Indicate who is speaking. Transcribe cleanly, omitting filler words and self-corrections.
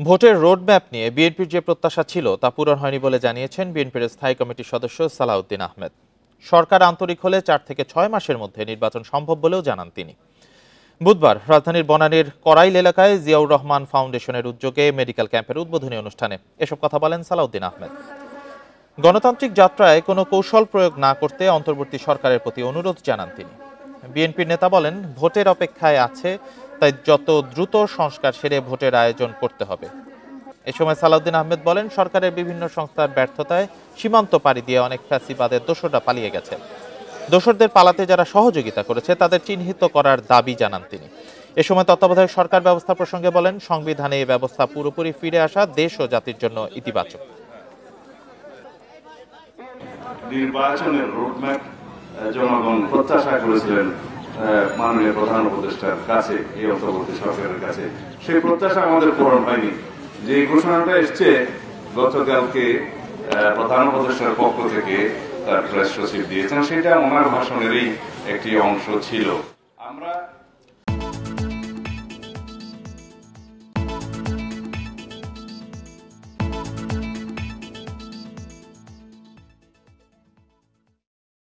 Speaker 1: ভোটের রোডম্যাপ নিয়ে বিএনপির যে প্রত্যাশা ছিল তা পূরণ হয়নি বলে জানিয়েছেন বিএনপির স্থায়ী কমিটির সদস্য সালাউদ্দিন আহমেদ। সরকার আন্তরিক হলে 4 থেকে 6 মাসের মধ্যে নির্বাচন সম্ভব বলেও জানান তিনি। বুধবার রাজধানীর বনানীর করাইল এলাকায় জিয়াউর রহমান ফাউন্ডেশনের উদ্যোগে মেডিকেল ক্যাম্পের উদ্বোধনী অনুষ্ঠানে এসব কথা বলেন সালাউদ্দিন আহমেদ। গণতান্ত্রিক যাত্রায় কোনো কৌশল প্রয়োগ না করতে অন্তর্বর্তী সরকারের প্রতি অনুরোধ জানান তিনি। বিএনপির নেতা বলেন, ভোটের অপেক্ষায় আছে, তাই যত দ্রুত সংস্কার সেরে ভোটের আয়োজন করতে হবে। এ সময় সালাউদ্দিন আহমেদ বলেন, সরকারের বিভিন্ন সংস্থার ব্যর্থতায় সীমান্ত পাড়ি দিয়ে অনেক ফ্যাসিবাদের দোসররা পালিয়ে গেছে। দোসরদের পালাতে যারা সহযোগিতা করেছে তাদের চিহ্নিত করার দাবি জানান তিনি। এ সময় তত্ত্বাবধায়ক সরকার ব্যবস্থা প্রসঙ্গে বলেন, সংবিধানে এই ব্যবস্থা পুরোপুরি ফিরে আসা দেশ ও জাতির জন্য ইতিবাচক।
Speaker 2: নির্বাচনের রোডম্যাপ জনগণ প্রত্যাশা করেছিলেন মাননীয় প্রধান উপদেষ্টার কাছে, এই অন্তর্বর্তী সরকারের কাছে। সেই প্রত্যাশা আমাদের পূরণ হয়নি। যে ঘোষণাটা এসছে গতকালকে প্রধান উপদেষ্টার পক্ষ থেকে তার প্রেস সচিব দিয়েছেন, সেটা ওনার ভাষণেরই একটি অংশ ছিল।